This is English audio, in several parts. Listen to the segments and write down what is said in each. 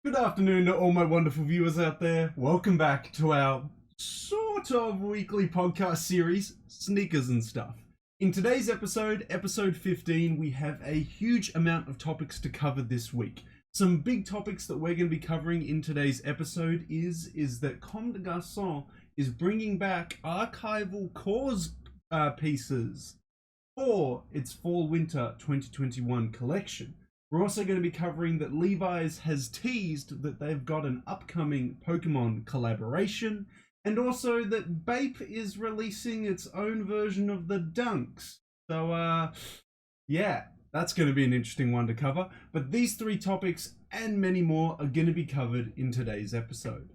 Good afternoon to all my wonderful viewers out there. Welcome back to our sort of weekly podcast series, Sneakers and Stuff. In today's episode, episode 15, we have a huge amount of topics to cover this week. Some big topics that we're going to be covering in today's episode is that Comme Des Garcon is bringing back archival KAWS pieces for its fall-winter 2021 collection. We're also going to be covering that Levi's has teased that they've got an upcoming Pokemon collaboration, and also that BAPE is releasing its own version of the Dunks. So, yeah, that's going to be an interesting one to cover. But these three topics and many more are going to be covered in today's episode.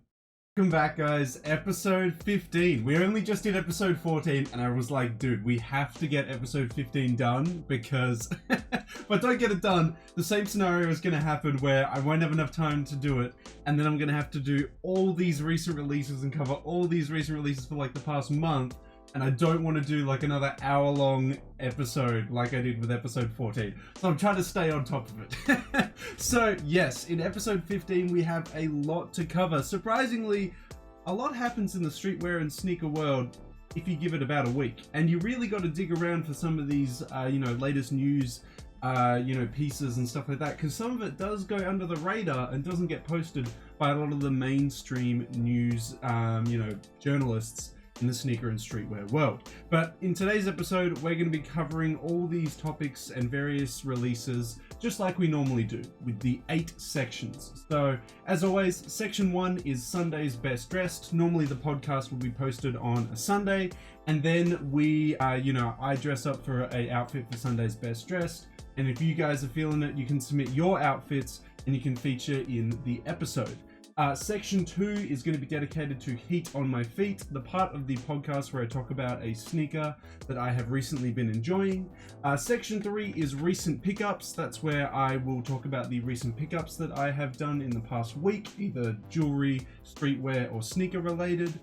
Welcome back, guys. Episode 15. We only just did episode 14, and I was like, dude, we have to get episode 15 done, because if I don't get it done, the same scenario is going to happen where I won't have enough time to do it, and then I'm going to have to do all these recent releases and cover all these recent releases for like the past month, and I don't want to do like another hour-long episode like I did with episode 14. So I'm trying to stay on top of it. So yes, in episode 15 we have a lot to cover. Surprisingly, a lot happens in the streetwear and sneaker world if you give it about a week. And you really got to dig around for some of these, latest news, pieces and stuff like that. Because some of it does go under the radar and doesn't get posted by a lot of the mainstream news, journalists in the sneaker and streetwear world. But in today's episode, we're going to be covering all these topics and various releases just like we normally do, with the 8 sections. So as always, section 1 is Sunday's best dressed. Normally the podcast will be posted on a Sunday, and then we I dress up for a outfit for Sunday's best dressed, and if you guys are feeling it, you can submit your outfits and you can feature in the episode. Section 2 is going to be dedicated to Heat on My Feet, the part of the podcast where I talk about a sneaker that I have recently been enjoying. Section 3 is recent pickups. That's where I will talk about the recent pickups that I have done in the past week, either jewelry, streetwear, or sneaker related.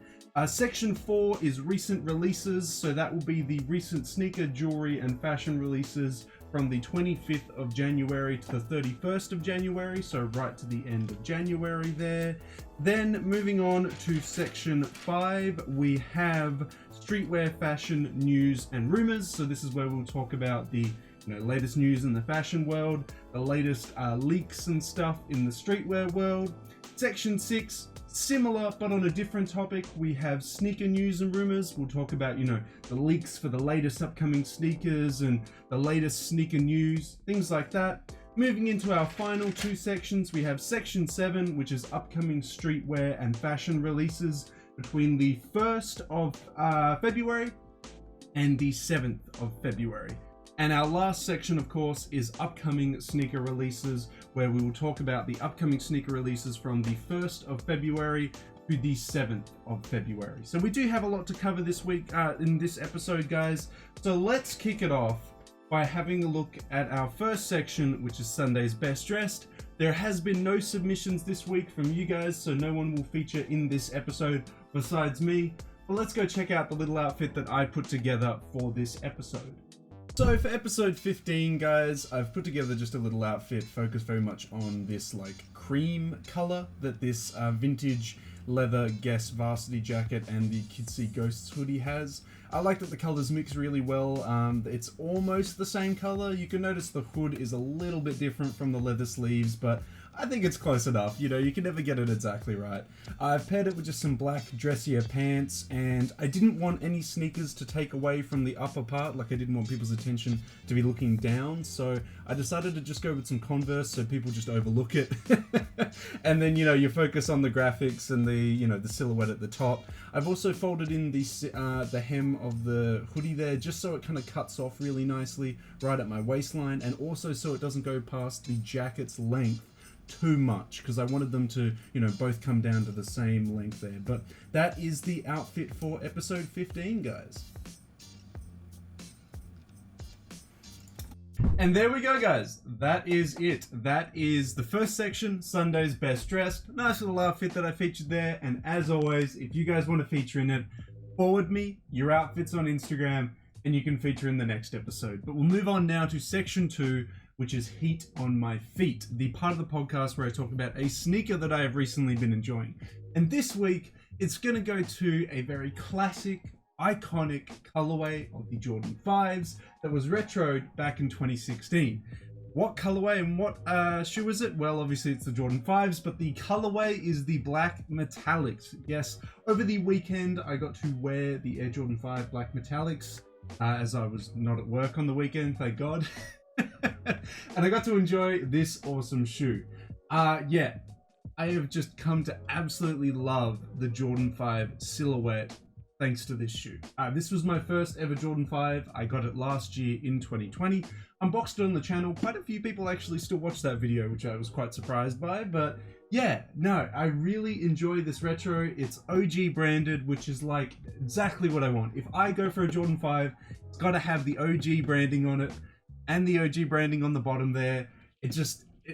Section 4 is recent releases, so that will be the recent sneaker, jewelry, and fashion releases from the 25th of January to the 31st of January, so right to the end of January there. Then moving on to section 5, we have streetwear, fashion, news, and rumors. So this is where we'll talk about the latest news in the fashion world, the latest leaks and stuff in the streetwear world. Section 6, similar but on a different topic, we have sneaker news and rumors. We'll talk about, the leaks for the latest upcoming sneakers and the latest sneaker news, things like that. Moving into our final 2 sections, we have section 7, which is upcoming streetwear and fashion releases between the 1st of February and the 7th of February. And our last section, of course, is upcoming sneaker releases, where we will talk about the upcoming sneaker releases from the 1st of February to the 7th of February. So we do have a lot to cover this week in this episode, guys. So let's kick it off by having a look at our first section, which is Sunday's Best Dressed. There has been no submissions this week from you guys, so no one will feature in this episode besides me. But let's go check out the little outfit that I put together for this episode. So for episode 15, guys, I've put together just a little outfit focused very much on this like cream color that this vintage leather Guess varsity jacket and the Kith Ghosts hoodie has. I like that the colors mix really well. It's almost the same color. You can notice the hood is a little bit different from the leather sleeves, but I think it's close enough. You can never get it exactly right. I've paired it with just some black dressier pants, and I didn't want any sneakers to take away from the upper part. Like, I didn't want people's attention to be looking down, so I decided to just go with some Converse so people just overlook it. And then, you focus on the graphics and the silhouette at the top. I've also folded in the hem of the hoodie there, just so it kind of cuts off really nicely right at my waistline, and also so it doesn't go past the jacket's length too much, because I wanted them to both come down to the same length there. But that is the outfit for episode 15, guys. And there we go, guys. That is it. That is the first section, Sunday's Best Dressed. Nice little outfit that I featured there. And as always, if you guys want to feature in it, forward me your outfits on Instagram and you can feature in the next episode. But we'll move on now to section 2, which is Heat on My Feet, the part of the podcast where I talk about a sneaker that I have recently been enjoying. And this week, it's going to go to a very classic, iconic colorway of the Jordan 5s that was retroed back in 2016. What colorway and what shoe is it? Well, obviously it's the Jordan 5s, but the colorway is the black metallics. Yes, over the weekend I got to wear the Air Jordan 5 black metallics as I was not at work on the weekend, thank God. And I got to enjoy this awesome shoe. Yeah, I have just come to absolutely love the Jordan 5 silhouette thanks to this shoe. This was my first ever Jordan 5. I got it last year in 2020. Unboxed it on the channel. Quite a few people actually still watch that video, which I was quite surprised by. But yeah, no, I really enjoy this retro. It's OG branded, which is like exactly what I want. If I go for a Jordan 5, it's got to have the OG branding on it and the OG branding on the bottom there. It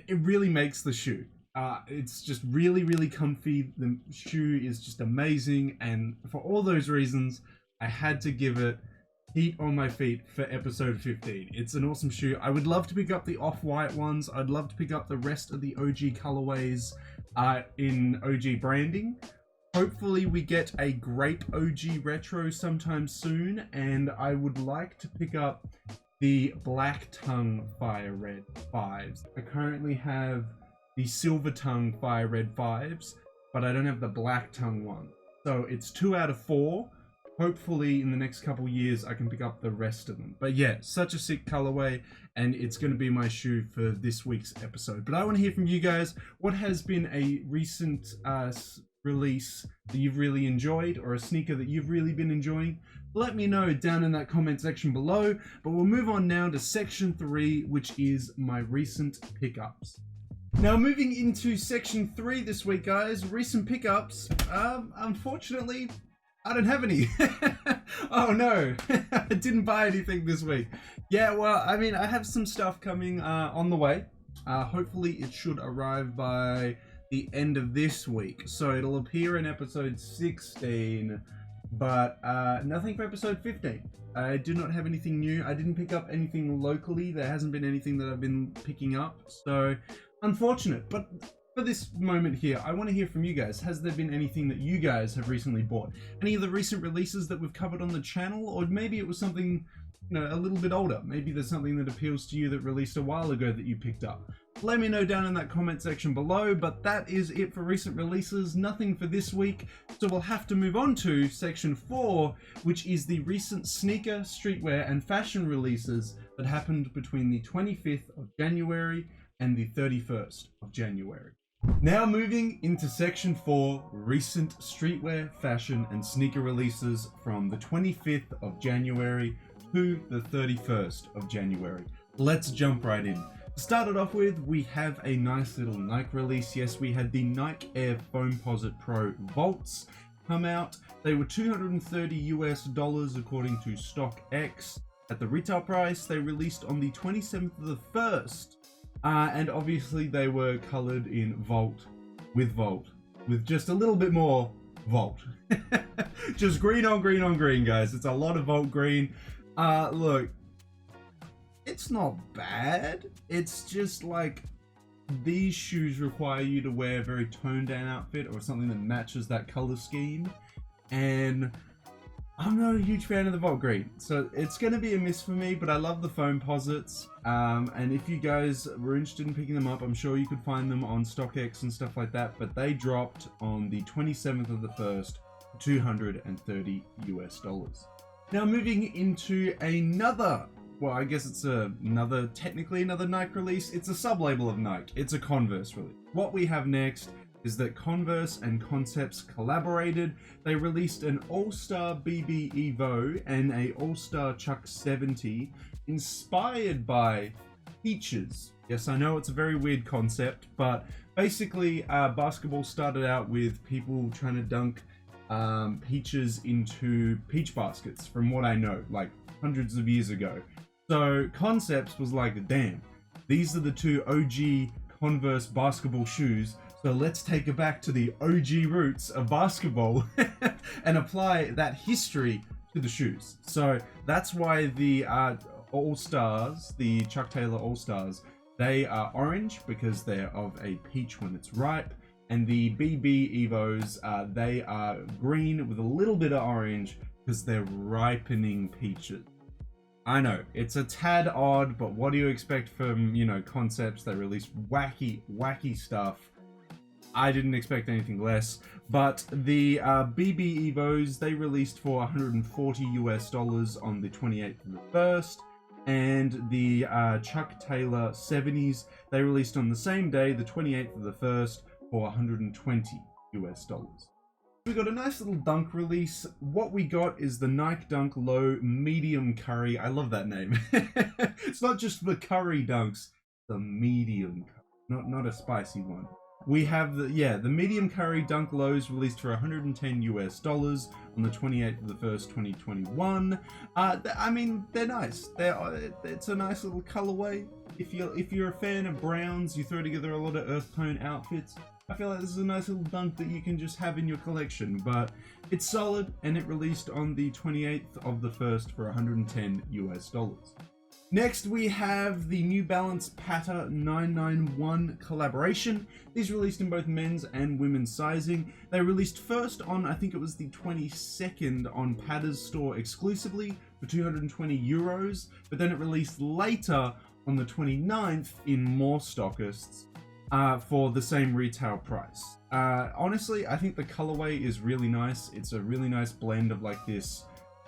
really makes the shoe. It's just really, really comfy. The shoe is just amazing. And for all those reasons, I had to give it Heat on My Feet for episode 15. It's an awesome shoe. I would love to pick up the off-white ones. I'd love to pick up the rest of the OG colorways in OG branding. Hopefully we get a grape OG retro sometime soon. And I would like to pick up the Black Tongue Fire Red 5s. I currently have the Silver Tongue Fire Red 5s, but I don't have the Black Tongue one. So it's 2 out of 4. Hopefully in the next couple years I can pick up the rest of them. But yeah, such a sick colorway, and it's going to be my shoe for this week's episode. But I want to hear from you guys. What has been a recent release that you've really enjoyed, or a sneaker that you've really been enjoying? Let me know down in that comment section below. But we'll move on now to section 3, which is my recent pickups. Now, moving into section 3 this week, guys, recent pickups. Unfortunately, I don't have any. Oh no, I didn't buy anything this week. Yeah, well, I mean, I have some stuff coming on the way. Hopefully it should arrive by the end of this week. So it'll appear in episode 16, but nothing for episode 15. I do not have anything new. I didn't pick up anything locally. There hasn't been anything that I've been picking up. So unfortunate, but for this moment here, I want to hear from you guys. Has there been anything that you guys have recently bought? Any of the recent releases that we've covered on the channel? Or maybe it was something, you know, a little bit older. Maybe there's something that appeals to you that released a while ago that you picked up. Let me know down in that comment section below, but that is it for recent releases. Nothing for this week, so we'll have to move on to section 4, which is the recent sneaker, streetwear, and fashion releases that happened between the 25th of January and the 31st of January. Now moving into section 4, recent streetwear, fashion, and sneaker releases from the 25th of January to the 31st of January. Let's jump right in. To start it off with, we have a nice little Nike release. Yes, we had the Nike Air Foamposite Pro Volts come out. They were $230 according to StockX. At the retail price, they released on the 27th of the 1st. And obviously they were colored in Volt, with just a little bit more Volt. Just green on green on green, guys. It's a lot of Volt green. Look, it's not bad. It's just like these shoes require you to wear a very toned down outfit or something that matches that color scheme. And I'm not a huge fan of the Volt green, so it's going to be a miss for me, but I love the Foamposites. And if you guys were interested in picking them up, I'm sure you could find them on StockX and stuff like that, but they dropped on the 27th of the 1st, $230. Now moving into another, well, I guess it's technically another Nike release. It's a sub-label of Nike. It's a Converse release. What we have next is that Converse and Concepts collaborated. They released an All-Star BB Evo and a All-Star Chuck 70 inspired by peaches. Yes, I know it's a very weird concept, but basically basketball started out with people trying to dunk peaches into peach baskets, from what I know, like hundreds of years ago. So Concepts was like, damn, these are the two OG Converse basketball shoes. So let's take it back to the OG roots of basketball and apply that history to the shoes. So that's why the All-Stars, the Chuck Taylor All-Stars, They are orange because they're of a peach when it's ripe. And the BB Evos, they are green with a little bit of orange because they're ripening peaches. I know, it's a tad odd, but what do you expect from, you know, Concepts? They release wacky stuff. I didn't expect anything less. But the BB Evos, they released for $140 on the 28th of the 1st. And the Chuck Taylor 70s, they released on the same day, the 28th of the 1st, for $120. We got a nice little dunk release. What we got is the Nike Dunk Low Medium Curry. I love that name. It's not just the curry dunks, the medium curry, not a spicy one. We have the medium curry dunk lows released for $110 on the 28th of the 1st, 2021. I mean, they're nice. It's a nice little colorway. If you're a fan of browns, you throw together a lot of earth tone outfits, I feel like this is a nice little dunk that you can just have in your collection. But it's solid, and it released on the 28th of the 1st for $110. Next, we have the New Balance Patta 991 collaboration. These released in both men's and women's sizing. They released first on, I think it was the 22nd on Patta's store exclusively for €220, but then it released later on the 29th in more stockists for the same retail price. Honestly, I think the colorway is really nice. It's a really nice blend of like this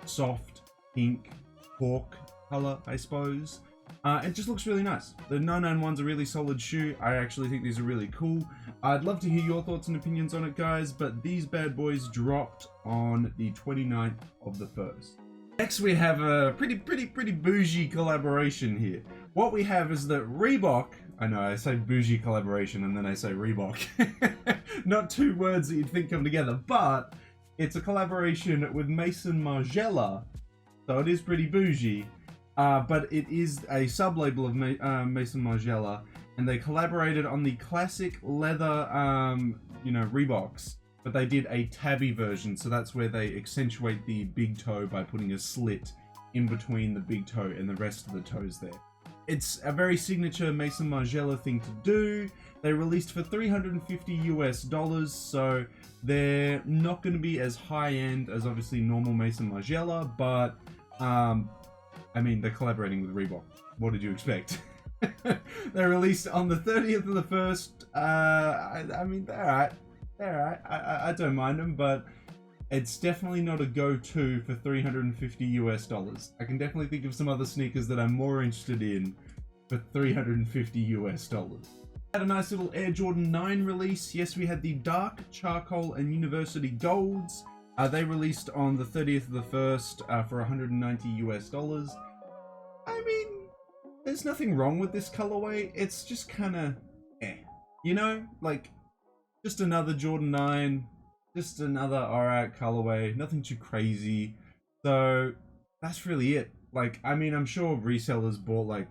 soft pink cork color, I suppose. It just looks really nice. The 991's a really solid shoe. I actually think these are really cool. I'd love to hear your thoughts and opinions on it, guys, but these bad boys dropped on the 29th of the 1st. Next, we have a pretty bougie collaboration here. What we have is that Reebok, I know I say bougie collaboration and then I say Reebok. Not two words that you'd think come together, but it's a collaboration with Maison Margiela, so it is pretty bougie. But it is a sub-label of Maison Margiela, and they collaborated on the classic leather, Reeboks, but they did a tabby version, so that's where they accentuate the big toe by putting a slit in between the big toe and the rest of the toes there. It's a very signature Maison Margiela thing to do. They released for $350, so they're not going to be as high-end as obviously normal Maison Margiela, but I mean, they're collaborating with Reebok. What did you expect? They're released on the 30th of the 1st. I mean, they're alright. I don't mind them, but it's definitely not a go-to for $350. I can definitely think of some other sneakers that I'm more interested in for $350. Had a nice little Air Jordan 9 release. Yes, we had the Dark Charcoal and University Golds. They released on the 30th of the 1st for $190. I mean, there's nothing wrong with this colorway. It's just kind of you know, like just another Jordan 9, just another alright colorway, nothing too crazy. So that's really it. Like, I mean, I'm sure resellers bought like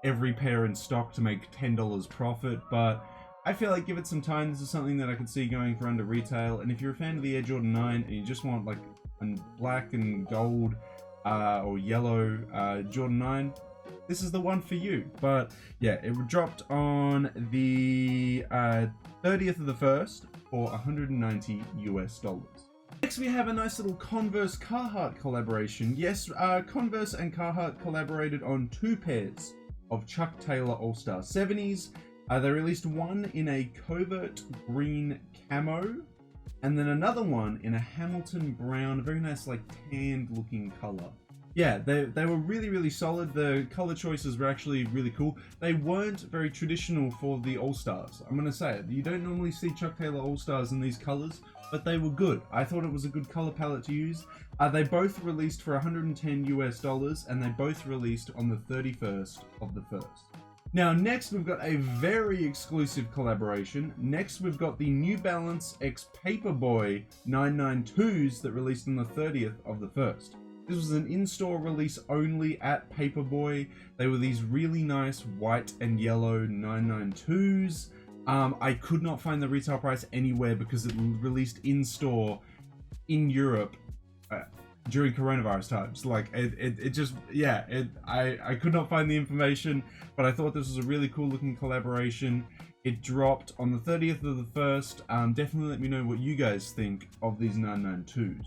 every pair in stock to make $10 profit, but I feel like give it some time. This is something that I could see going for under retail. And if you're a fan of the Air Jordan 9 and you just want like a black and gold or yellow Jordan 9, this is the one for you. But yeah, it dropped on the 30th of the 1st for $190. Next, we have a nice little Converse Carhartt collaboration. Yes, Converse and Carhartt collaborated on two pairs of Chuck Taylor All-Star 70s. They released one in a covert green camo, and then another one in a Hamilton brown, very nice like tanned looking color. Yeah, they were really solid. The color choices were actually really cool. They weren't very traditional for the All-Stars. I'm gonna say it. You don't normally see Chuck Taylor All-Stars in these colors, but they were good. I thought it was a good color palette to use. They both released for $110, and they both released on the 31st of the 1st. Now, next we've got a very exclusive collaboration. Next we've got the New Balance X Paperboy 992s that released on the 30th of the 1st. This was an in-store release only at Paperboy. They were these really nice white and yellow 992s. I could not find the retail price anywhere because it released in-store in Europe during coronavirus times. Like it just, yeah, I could not find the information, but I thought this was a really cool looking collaboration. It dropped on the 30th of the 1st. Definitely let me know what you guys think of these 992s.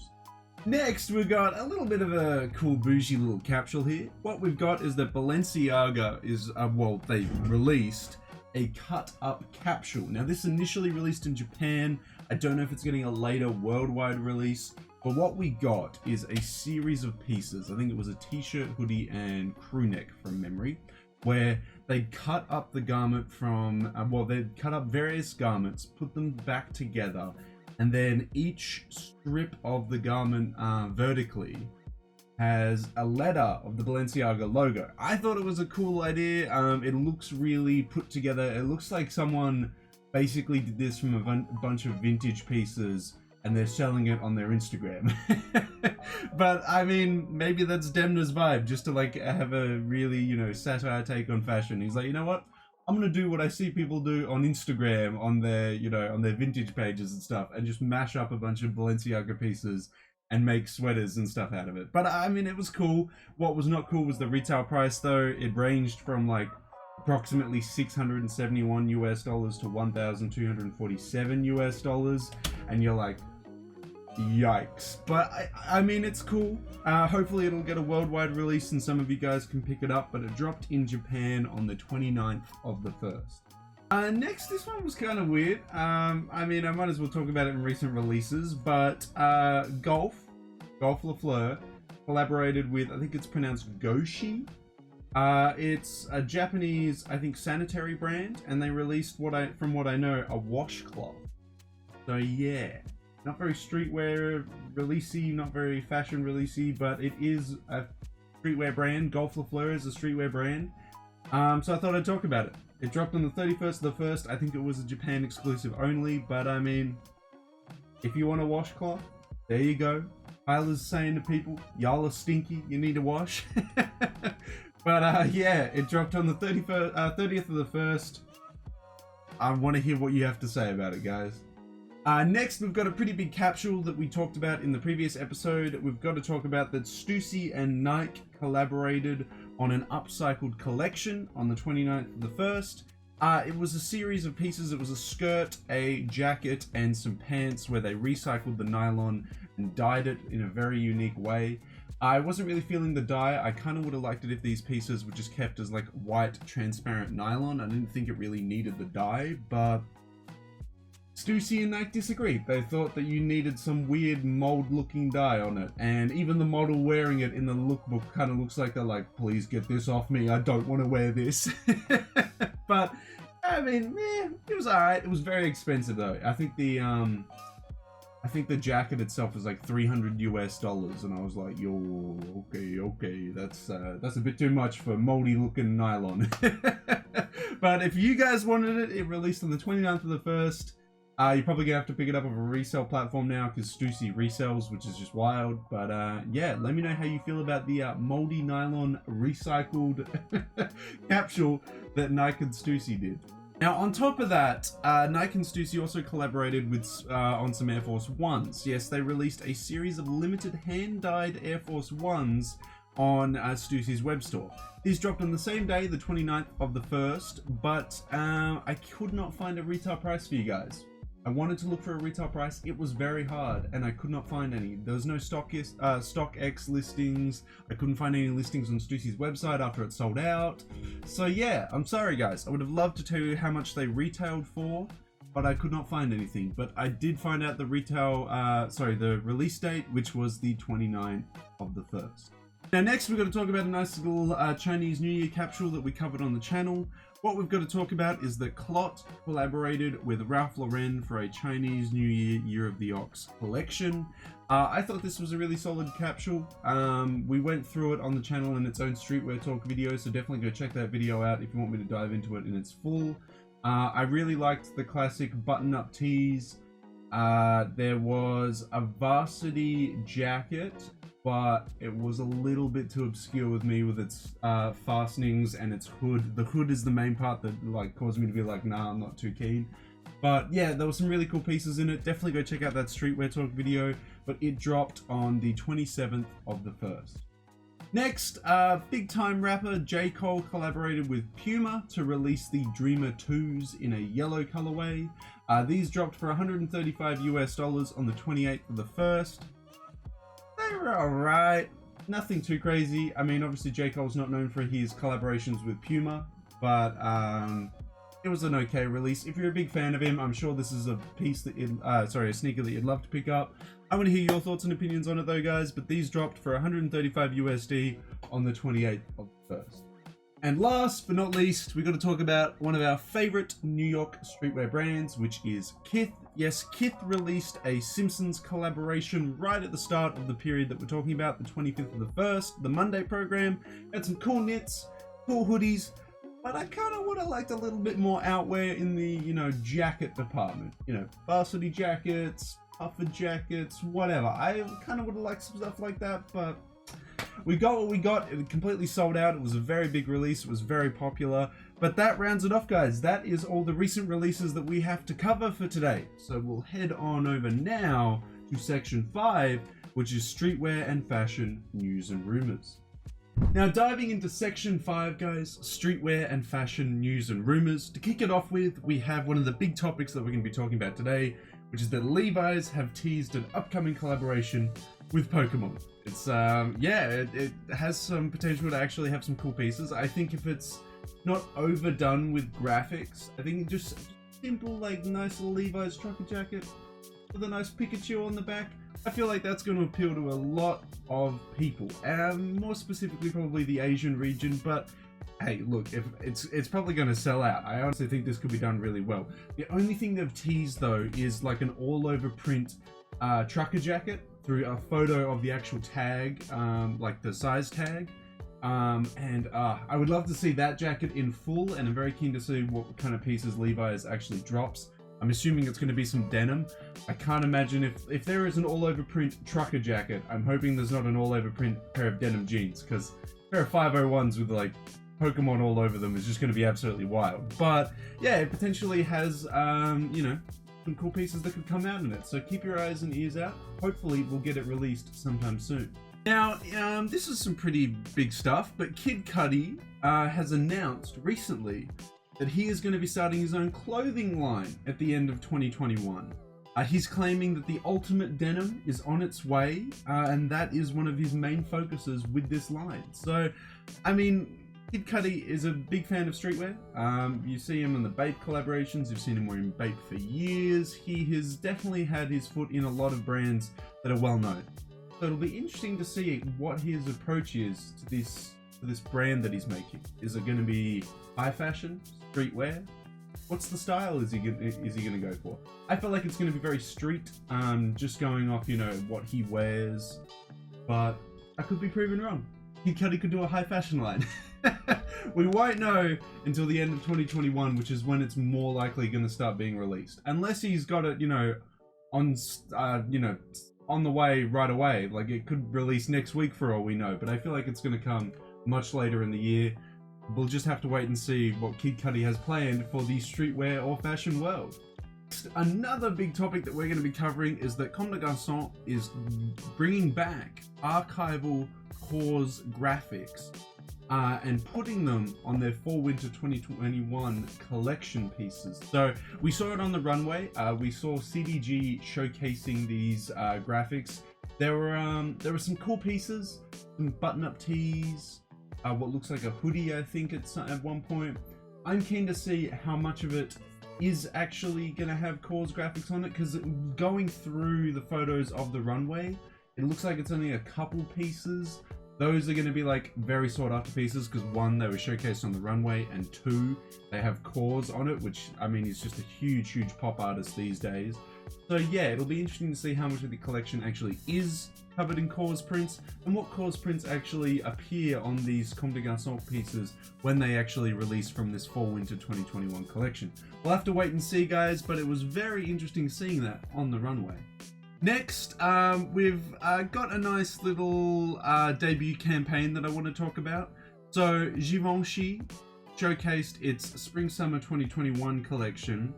Next, we've got a little bit of a cool bougie little capsule here. What we've got is that Balenciaga is, well, they released a cut up capsule. Now this initially released in Japan. I don't know if it's getting a later worldwide release, but what we got is a series of pieces. I think it was a t-shirt, hoodie, and crew neck from memory, where they cut up the garment from, well, they cut up various garments, put them back together, and then each strip of the garment vertically has a letter of the Balenciaga logo. I thought it was a cool idea. It looks really put together. It looks like someone basically did this from a bunch of vintage pieces and they're selling it on their Instagram. But I mean, maybe that's Demna's vibe, just to like have a really, you know, satire take on fashion. He's like, you know what? I'm gonna do what I see people do on Instagram, on their, you know, on their vintage pages and stuff, and just mash up a bunch of Balenciaga pieces and make sweaters and stuff out of it. But I mean, it was cool. What was not cool was the retail price though. It ranged from like approximately $671 US to $1,247 US, and you're like, yikes. But I mean, it's cool. Hopefully it'll get a worldwide release and some of you guys can pick it up, but it dropped in Japan on the 29th of the 1st. Next, this one was kind of weird. I mean, I might as well talk about it in recent releases, but Golf Lafleur collaborated with, I think it's pronounced Goshi. It's a Japanese, I think, sanitary brand, and they released, from what I know, a washcloth. So yeah, not very streetwear releasey, not very fashion releasey, but it is a streetwear brand. Golf Lafleur is a streetwear brand. So I thought I'd talk about it. It dropped on the 31st of the 1st. I think it was a Japan exclusive only, but I mean, if you want a washcloth, there you go. Tyler's saying to people, y'all are stinky, you need a wash. But yeah, it dropped on the 30th of the 1st. I want to hear what you have to say about it, guys. Next, we've got a pretty big capsule that we talked about in the previous episode. We've got to talk about that Stussy and Nike collaborated on an upcycled collection on the 29th of the 1st. It was a series of pieces. It was a skirt, a jacket, and some pants where they recycled the nylon and dyed it in a very unique way. I wasn't really feeling the dye. I kind of would have liked it if these pieces were just kept as like white, transparent nylon. I didn't think it really needed the dye, but Stussy and Nike disagreed. They thought that you needed some weird mold-looking dye on it, and even the model wearing it in the lookbook kind of looks like they're like, please get this off me, I don't want to wear this. But, I mean, it was alright. It was very expensive though. I think the jacket itself was like $300 US, and I was like, yo, okay, that's a bit too much for moldy looking nylon. But if you guys wanted it, it released on the 29th of the 1st. You're probably gonna have to pick it up on a resale platform now because Stussy resells, which is just wild. But yeah, let me know how you feel about the moldy nylon recycled capsule that Nike and Stussy did. Now, on top of that, Nike and Stussy also collaborated with on some Air Force Ones. Yes, they released a series of limited hand-dyed Air Force Ones on Stussy's web store. These dropped on the same day, the 29th of the 1st, but I could not find a retail price for you guys. I wanted to look for a retail price. It was very hard, and I could not find any. There was no StockX listings. I couldn't find any listings on Stussy's website after it sold out. So yeah, I'm sorry guys. I would have loved to tell you how much they retailed for, but I could not find anything. But I did find out the the release date, which was the 29th of the 1st. Now next, we're going to talk about a nice little Chinese New Year capsule that we covered on the channel. What we've got to talk about is that Clot collaborated with Ralph Lauren for a Chinese New Year Year of the Ox collection. I thought this was a really solid capsule. We went through it on the channel in its own streetwear talk video, so definitely go check that video out if you want me to dive into it in its full. I really liked the classic button-up tees. There was a varsity jacket, but it was a little bit too obscure with me with its fastenings and its hood. The hood is the main part that like caused me to be like, nah, I'm not too keen. But yeah, there were some really cool pieces in it. Definitely go check out that streetwear talk video, but it dropped on the 27th of the 1st. Next, big time rapper J. Cole collaborated with Puma to release the Dreamer 2s in a yellow colorway. These dropped for $135 US on the 28th of the 1st. They were alright, nothing too crazy. I mean, obviously J. Cole's not known for his collaborations with Puma, but it was an okay release. If you're a big fan of him, I'm sure this is a piece that a sneaker that you'd love to pick up. I want to hear your thoughts and opinions on it though, guys, but these dropped for $135 USD on the 28th of the 1st. And last but not least, we got to talk about one of our favorite New York streetwear brands, which is Kith. Yes, Kith released a Simpsons collaboration right at the start of the period that we're talking about, the 25th of the 1st, the Monday program. Had some cool knits, cool hoodies, but I kind of would have liked a little bit more outwear in the, jacket department. Varsity jackets, puffer jackets, whatever. I kind of would have liked some stuff like that, but we got what we got. It completely sold out. It was a very big release. It was very popular. But that rounds it off, guys. That is all the recent releases that we have to cover for today. So we'll head on over now to section 5, which is streetwear and fashion news and rumors. Now, diving into section 5, guys, streetwear and fashion news and rumors. To kick it off with, we have one of the big topics that we're going to be talking about today, which is that Levi's have teased an upcoming collaboration with Pokemon. It's, it has some potential to actually have some cool pieces. I think if it's not overdone with graphics, I think just simple, nice little Levi's trucker jacket with a nice Pikachu on the back, I feel like that's going to appeal to a lot of people, more specifically probably the Asian region, but hey, look, if it's probably going to sell out. I honestly think this could be done really well. The only thing they've teased though is like an all-over print trucker jacket through a photo of the actual tag, like the size tag. I would love to see that jacket in full, and I'm very keen to see what kind of pieces Levi's actually drops. I'm assuming it's going to be some denim. I can't imagine if there is an all-over print trucker jacket, I'm hoping there's not an all-over print pair of denim jeans, because a pair of 501s with like Pokemon all over them is just going to be absolutely wild. But yeah, it potentially has, some cool pieces that could come out in it. So keep your eyes and ears out. Hopefully we'll get it released sometime soon. Now, this is some pretty big stuff, but Kid Cudi has announced recently that he is going to be starting his own clothing line at the end of 2021. He's claiming that the ultimate denim is on its way, and that is one of his main focuses with this line. So, I mean, Kid Cudi is a big fan of streetwear. You see him in the BAPE collaborations, you've seen him wearing BAPE for years. He has definitely had his foot in a lot of brands that are well known. So it'll be interesting to see what his approach is to this brand that he's making. Is it going to be high fashion, streetwear? What's the style is he gonna go for? I feel like it's going to be very street, just going off, what he wears. But I could be proven wrong. Kid Cudi could do a high fashion line. We won't know until the end of 2021, which is when it's more likely going to start being released. Unless he's got it, on the way right away. Like, it could release next week for all we know, but I feel like it's going to come much later in the year. We'll just have to wait and see what Kid Cudi has planned for the streetwear or fashion world. Another big topic that we're going to be covering is that Comme Des Garcon is bringing back archival KAWS graphics and putting them on their fall-winter 2021 collection pieces. So we saw it on the runway. We saw CDG showcasing these graphics. There were some cool pieces, some button-up tees, what looks like a hoodie, I think, at one point. I'm keen to see how much of it is actually going to have KAWS graphics on it, because going through the photos of the runway, it looks like it's only a couple pieces. Those are going to be like very sought after pieces, because one, they were showcased on the runway, and two, they have KAWS on it, which, I mean, is just a huge pop artist these days. So yeah, it'll be interesting to see how much of the collection actually is covered in KAWS prints, and what KAWS prints actually appear on these Comme Des Garcon pieces when they actually release from this fall-winter 2021 collection. We'll have to wait and see, guys, but it was very interesting seeing that on the runway. Next, we've got a nice little debut campaign that I want to talk about. So Givenchy showcased its Spring-Summer 2021 collection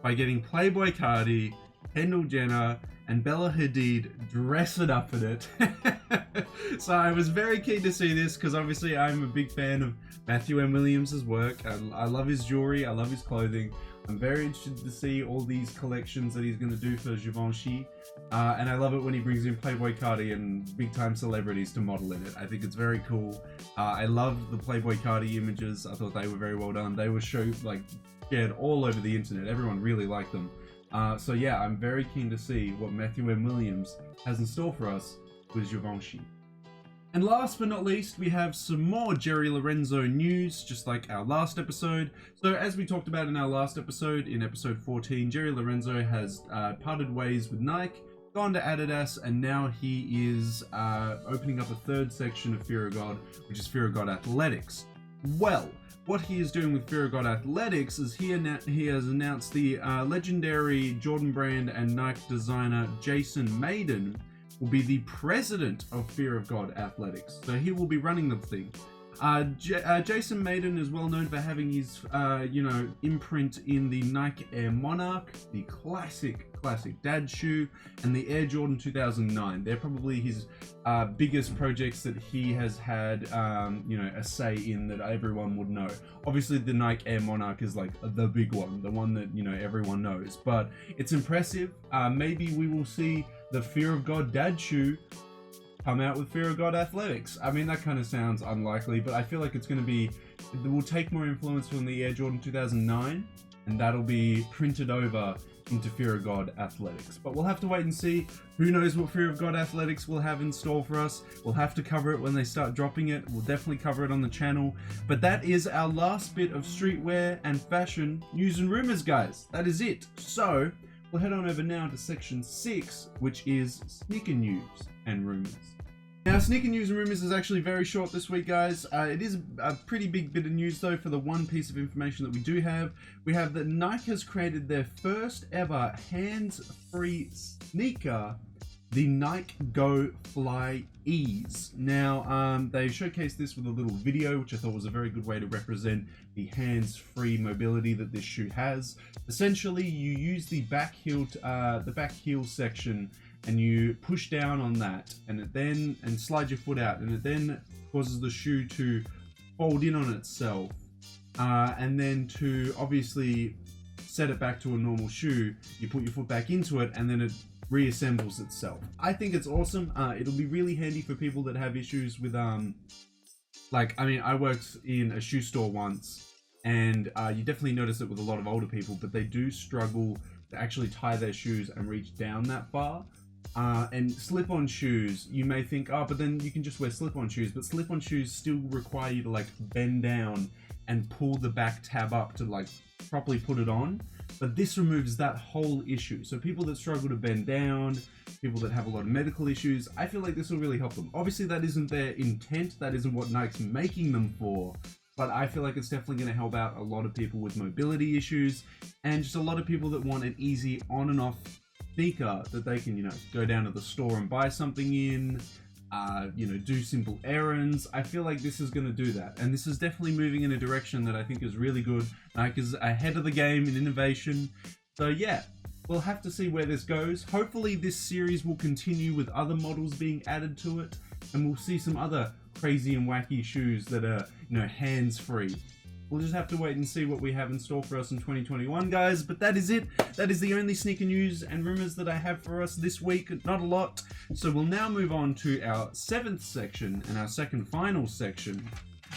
by getting Playboy Cardi, Kendall Jenner, and Bella Hadid dressing up in it. So I was very keen to see this because obviously I'm a big fan of Matthew M. Williams' work. I love his jewelry, I love his clothing. I'm very interested to see all these collections that he's going to do for Givenchy. And I love it when he brings in Playboy Cardi and big time celebrities to model in it. I think it's very cool. I love the Playboy Cardi images. I thought they were very well done. They were shared all over the internet. Everyone really liked them. So yeah, I'm very keen to see what Matthew M. Williams has in store for us with Givenchy. And last but not least, we have some more Jerry Lorenzo news, just like our last episode. So as we talked about in our last episode, in episode 14, Jerry Lorenzo has parted ways with Nike, gone to Adidas, and now he is opening up a third section of Fear of God, which is Fear of God Athletics. Well, what he is doing with Fear of God Athletics is he has announced the legendary Jordan brand and Nike designer Jason Maiden will be the president of Fear of God Athletics. So he will be running the thing. Jason Maiden is well known for having his, imprint in the Nike Air Monarch, the classic dad shoe, and the Air Jordan 2009. They're probably his biggest projects that he has had, a say in that everyone would know. Obviously, the Nike Air Monarch is like the big one, the one that, everyone knows. But it's impressive. Maybe we will see the Fear of God dad shoe come out with Fear of God Athletics. I mean, that kind of sounds unlikely, but I feel like it will take more influence from the Air Jordan 2009, and that'll be printed over into Fear of God Athletics. But we'll have to wait and see. Who knows what Fear of God Athletics will have in store for us. We'll have to cover it when they start dropping it. We'll definitely cover it on the channel. But that is our last bit of streetwear and fashion news and rumors, guys. That is it. So we'll head on over now to section 6, which is sneaker news and rumors. Now, sneaker news and rumors is actually very short this week, guys. It is a pretty big bit of news, though, for the one piece of information that we do have. We have that Nike has created their first ever hands-free sneaker, the Nike Go Fly Ease. Now, they showcased this with a little video, which I thought was a very good way to represent the hands-free mobility that this shoe has. Essentially, you use the back heel section, and you push down on that, and slide your foot out, and it then causes the shoe to fold in on itself, and then to obviously set it back to a normal shoe, you put your foot back into it, and then it reassembles itself. I think it's awesome. It'll be really handy for people that have issues with I worked in a shoe store once, and you definitely notice it with a lot of older people, but they do struggle to actually tie their shoes and reach down that far. And slip-on shoes, you may think, oh, but then you can just wear slip-on shoes, but slip-on shoes still require you to bend down and pull the back tab up to properly put it on. But this removes that whole issue. So people that struggle to bend down, people that have a lot of medical issues, I feel like this will really help them. Obviously that isn't their intent, that isn't what Nike's making them for, but I feel like it's definitely going to help out a lot of people with mobility issues, and just a lot of people that want an easy on and off sneaker that they can, go down to the store and buy something in, do simple errands. I feel like this is going to do that, and this is definitely moving in a direction that I think is really good. Nike is ahead of the game in innovation. So yeah, we'll have to see where this goes. Hopefully this series will continue with other models being added to it, and we'll see some other crazy and wacky shoes that are, hands-free. We'll just have to wait and see what we have in store for us in 2021, guys. But that is it. That is the only sneaker news and rumors that I have for us this week. Not a lot. So we'll now move on to our 7th section and our second final section,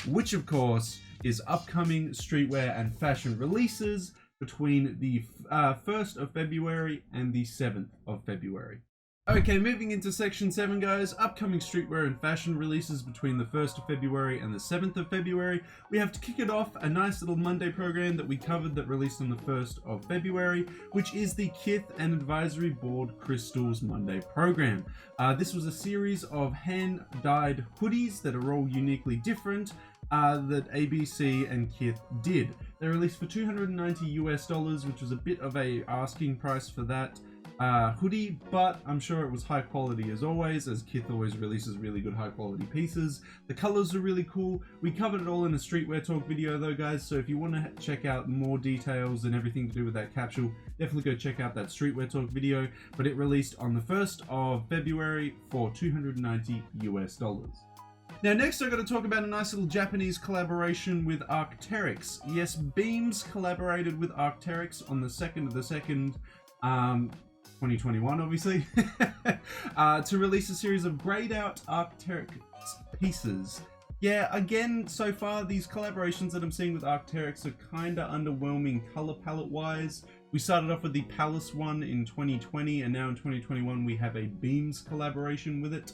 which of course is upcoming streetwear and fashion releases between the 1st of February and the 7th of February. Okay, moving into section 7, guys. Upcoming streetwear and fashion releases between the 1st of February and the 7th of February. We have to kick it off a nice little Monday program that we covered that released on the 1st of February, which is the Kith and Advisory Board Crystals Monday program. This was a series of hand-dyed hoodies that are all uniquely different that ABC and Kith did. They released for $290 US, which was a bit of a asking price for that. hoodie, but I'm sure it was high quality as always, as Kith always releases really good high quality pieces. The colors are really cool. We covered it all in a streetwear talk video though, guys, so if you want to check out more details and everything to do with that capsule, definitely go check out that streetwear talk video. But it released on the 1st of February for $290 US. Now next I'm going to talk about a nice little Japanese collaboration with Arc'teryx. Yes, Beams collaborated with Arc'teryx on the 2nd of the 2nd, 2021 obviously, to release a series of grayed out Arc'teryx pieces. Yeah, again, so far these collaborations that I'm seeing with Arc'teryx are kinda underwhelming color palette wise. We started off with the Palace one in 2020, and now in 2021 we have a Beams collaboration with it.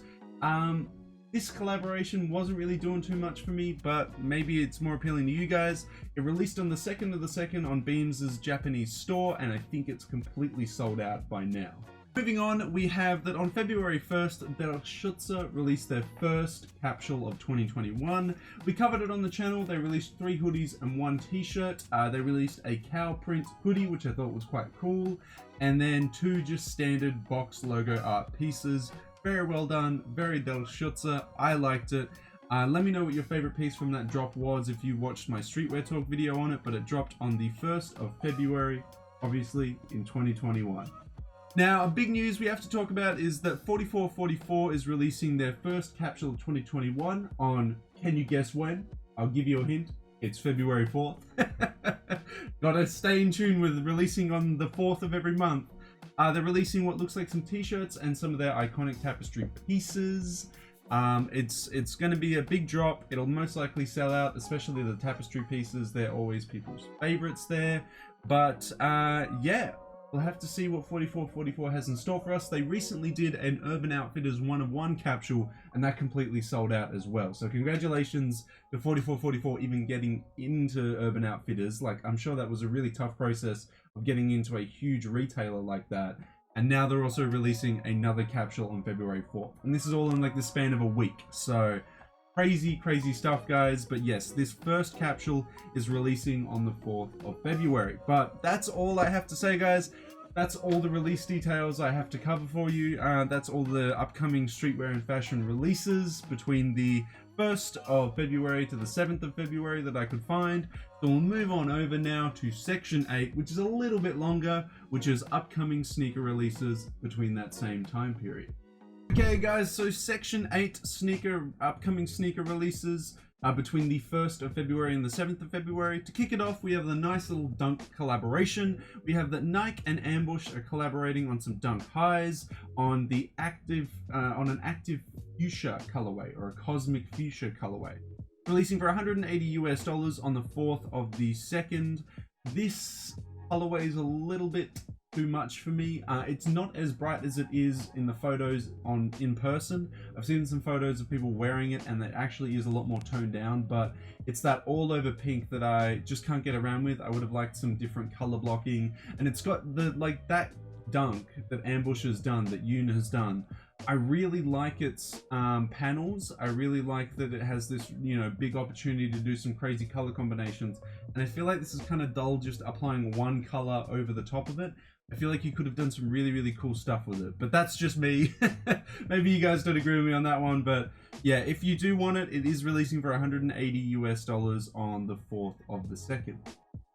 This collaboration wasn't really doing too much for me, but maybe it's more appealing to you guys. It released on the 2nd of the 2nd on Beams' Japanese store, and I think it's completely sold out by now. Moving on, we have that on February 1st, Bershutzer released their first capsule of 2021. We covered it on the channel. They released 3 hoodies and 1 t-shirt. They released a cow print hoodie, which I thought was quite cool, and then 2 just standard box logo art pieces. Very well done, very Bershutzer. I liked it. Let me know what your favorite piece from that drop was if you watched my streetwear talk video on it, but it dropped on the 1st of February, obviously in 2021. Now, a big news we have to talk about is that 4444 is releasing their first capsule of 2021 on, can you guess when? I'll give you a hint. It's February 4th. Gotta stay in tune with releasing on the 4th of every month. They're releasing what looks like some t-shirts and some of their iconic tapestry pieces. It's going to be a big drop. It'll most likely sell out, especially the tapestry pieces. They're always people's favorites there. But yeah, we'll have to see what 4444 has in store for us. They recently did an Urban Outfitters 1-of-1 capsule, and that completely sold out as well. So congratulations to 4444 even getting into Urban Outfitters. Like, I'm sure that was a really tough process of getting into a huge retailer like that. And now they're also releasing another capsule on February 4th. And this is all in like the span of a week. So crazy, crazy stuff, guys. But yes, this first capsule is releasing on the 4th of February. But that's all I have to say, guys. That's all the release details I have to cover for you. That's all the upcoming streetwear and fashion releases between the 1st of February to the 7th of February that I could find. So we'll move on over now to section 8, which is a little bit longer, which is upcoming sneaker releases between that same time period. Okay guys, so section 8 upcoming sneaker releases between the 1st of February and the 7th of February. To kick it off, we have the nice little Dunk collaboration. We have that Nike and Ambush are collaborating on some Dunk highs on the on an active fuchsia colorway, or a cosmic fuchsia colorway, releasing for $180 US on the 4th of the 2nd. This colorway is a little bit too much for me. It's not as bright as it is in the photos in person. I've seen some photos of people wearing it and it actually is a lot more toned down, but it's that all over pink that I just can't get around with. I would have liked some different color blocking, and it's got the that Dunk that Ambush has done, that Yoon has done. I really like its panels. I really like that it has this, you know, big opportunity to do some crazy color combinations, and I feel like this is kind of dull just applying one color over the top of it. I feel like you could have done some really, really cool stuff with it, but that's just me. Maybe you guys don't agree with me on that one, but yeah, if you do want it, it is releasing for $180 US on the 4th of the 2nd.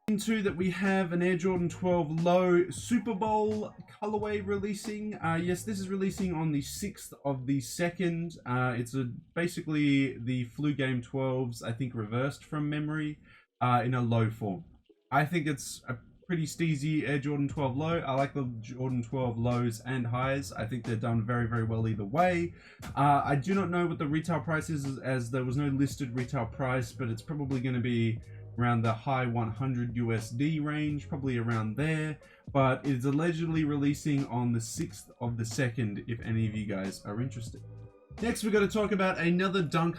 Into that, we have an Air Jordan 12 Low Super Bowl colorway releasing. Yes, this is releasing on the 6th of the 2nd. It's basically the Flu Game 12s, I think reversed from memory, in a low form. I think it's a pretty steezy Air Jordan 12 Low. I like the Jordan 12 lows and highs. I think they're done very, very well either way. I do not know what the retail price is, as there was no listed retail price, but it's probably going to be around the high 100 USD range, probably around there. But it's allegedly releasing on the 6th of the 2nd, if any of you guys are interested. Next, we're going to talk about another Dunk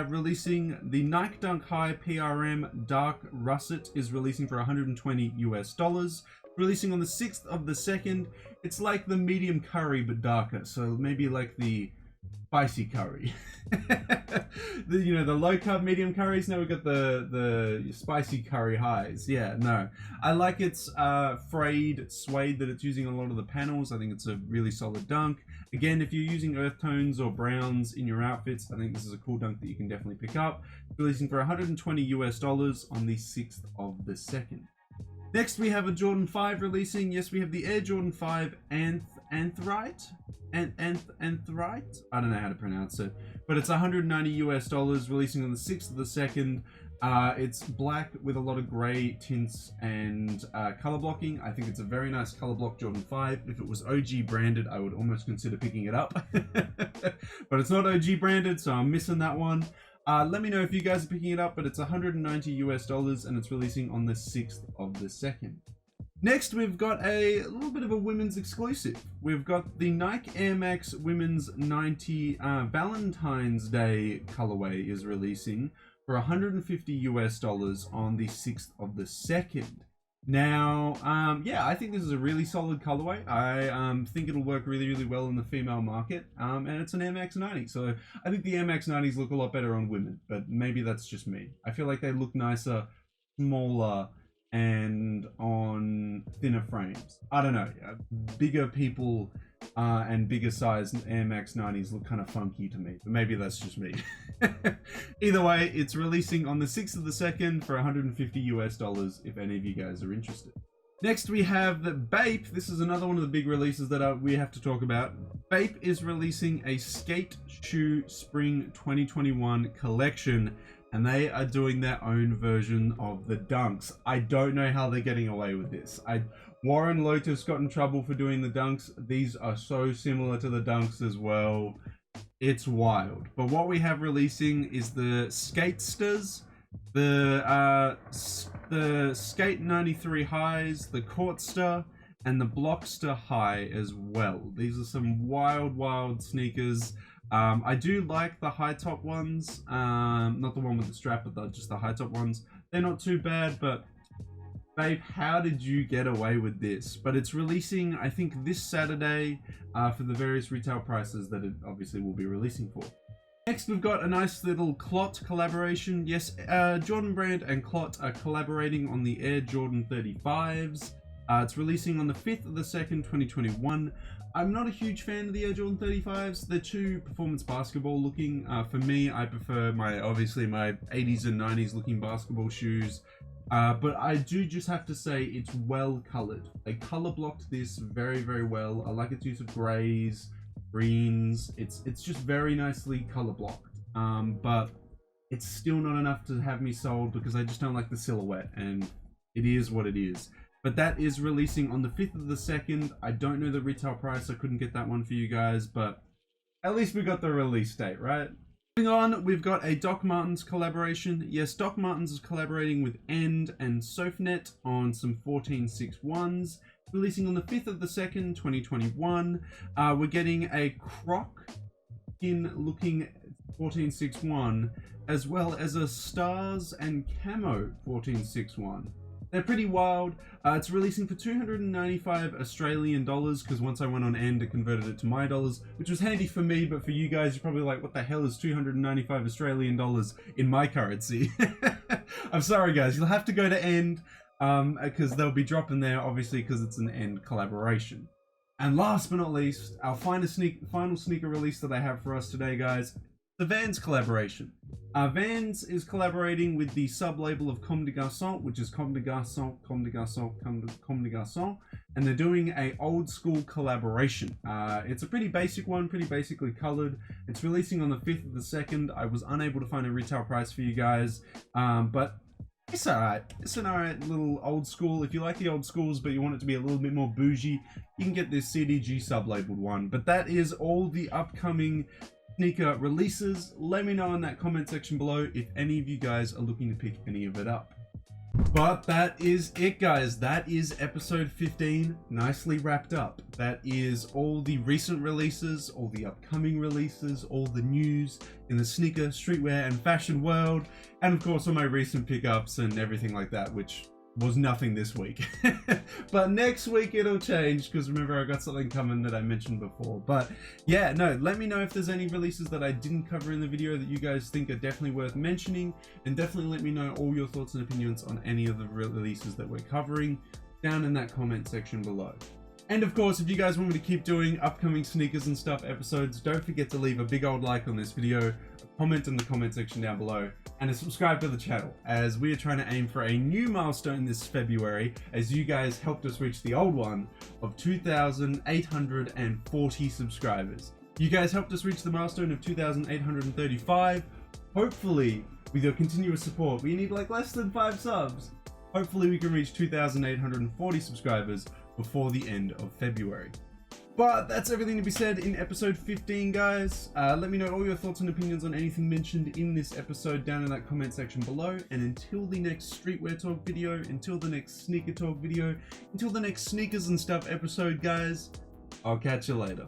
releasing. The Nike Dunk High PRM Dark Russet is releasing for $120 US. Releasing on the 6th of the 2nd. It's like the medium curry but darker, so maybe like the spicy curry. The low carb medium curries. Now we've got the spicy curry highs. Yeah, no, I like its frayed suede that it's using on a lot of the panels. I think it's a really solid dunk. Again, if you're using earth tones or browns in your outfits, I think this is a cool dunk that you can definitely pick up. Releasing for $120 US on the 6th of the 2nd. Next, we have a Jordan 5 releasing. Yes, we have the Air Jordan 5 Anthrite. Anthrite? I don't know how to pronounce it, but it's $190 US, releasing on the 6th of the 2nd. It's black with a lot of gray tints and color blocking. I think it's a very nice color block Jordan 5. If it was OG branded, I would almost consider picking it up. But it's not OG branded, so I'm missing that one. Let me know if you guys are picking it up, but it's $190 US and it's releasing on the 6th of the 2nd. Next, we've got a little bit of a women's exclusive. We've got the Nike Air Max Women's 90 Valentine's Day colorway is releasing for $150 US on the 6th of the 2nd. Now, yeah, I think this is a really solid colorway. I think it'll work really, really well in the female market. And it's an Air Max 90, so I think the Air Max 90s look a lot better on women, but maybe that's just me. I feel like they look nicer, smaller, and on thinner frames. I don't know, bigger people and bigger size Air Max 90s look kind of funky to me, but maybe that's just me. Either way, it's releasing on the 6th of the 2nd for $150 US if any of you guys are interested. Next, we have the BAPE. This is another one of the big releases that we have to talk about. BAPE is releasing a skate shoe spring 2021 collection, and they are doing their own version of the dunks. I don't know how they're getting away with this. Warren Lotus got in trouble for doing the dunks. These are so similar to the dunks as well. It's wild. But what we have releasing is the Skatesters, the Skate 93 highs, the Courtster, and the Blockster high as well. These are some wild sneakers. I do like the high top ones, not the one with the strap, but just the high top ones. They're not too bad, but babe, how did you get away with this? But it's releasing, I think, this Saturday for the various retail prices that it obviously will be releasing for. Next, we've got a nice little Clot collaboration. Yes, Jordan Brand and Clot are collaborating on the Air Jordan 35s. It's releasing on the 5th of the 2nd, 2021. I'm not a huge fan of the Air Jordan 35s. They're too performance basketball looking. For me, I prefer obviously my 80s and 90s looking basketball shoes. But I do just have to say it's well colored. They color blocked this very, very well. I like its use of grays, greens. It's just very nicely color blocked. But it's still not enough to have me sold because I just don't like the silhouette, and it is what it is. But that is releasing on the 5th of the 2nd. I don't know the retail price. I couldn't get that one for you guys, but at least we got the release date, right? Moving on, we've got a Doc Martens collaboration. Yes, Doc Martens is collaborating with End and Sofnet on some 1461s. Releasing on the 5th of the 2nd, 2021. We're getting a Croc in looking 1461, as well as a Stars and Camo 1461. They're pretty wild. It's releasing for 295 Australian dollars, because once I went on End, it converted it to my dollars, which was handy for me, but for you guys, you're probably like, what the hell is 295 Australian dollars in my currency? I'm sorry, guys. You'll have to go to End, because they'll be dropping there, obviously, because it's an End collaboration. And last but not least, our final sneaker release that I have for us today, guys, the Vans collaboration. Vans is collaborating with the sub-label of Comme Des Garcon, which is Comme Des Garcon, Comme Des Garcon, Comme Des Garcon, and they're doing a old school collaboration. It's a pretty basic one, pretty basically colored. It's releasing on the 5th of the 2nd. I was unable to find a retail price for you guys, but it's alright. It's an alright little old school. If you like the old schools, but you want it to be a little bit more bougie, you can get this CDG sub-labeled one. But that is all the upcoming sneaker releases. Let me know in that comment section below if any of you guys are looking to pick any of it up. But that is it, guys. That is episode 15 nicely wrapped up. That is all the recent releases, all the upcoming releases, all the news in the sneaker, streetwear, and fashion world, and of course all my recent pickups and everything like that, which was nothing this week. But next week it'll change, because remember I got something coming that I mentioned before. But yeah, no, let me know if there's any releases that I didn't cover in the video that you guys think are definitely worth mentioning, and definitely let me know all your thoughts and opinions on any of the releases that we're covering down in that comment section below. And of course, if you guys want me to keep doing upcoming sneakers and stuff episodes, don't forget to leave a big old like on this video, a comment in the comment section down below, and a subscribe to the channel, as we are trying to aim for a new milestone this February, as you guys helped us reach the old one of 2,840 subscribers. You guys helped us reach the milestone of 2,835. Hopefully, with your continuous support, we need like less than 5 subs. Hopefully we can reach 2,840 subscribers before the end of February. But that's everything to be said in episode 15, guys. Let me know all your thoughts and opinions on anything mentioned in this episode down in that comment section below. And until the next streetwear talk video, until the next sneaker talk video, until the next sneakers and stuff episode, guys, I'll catch you later.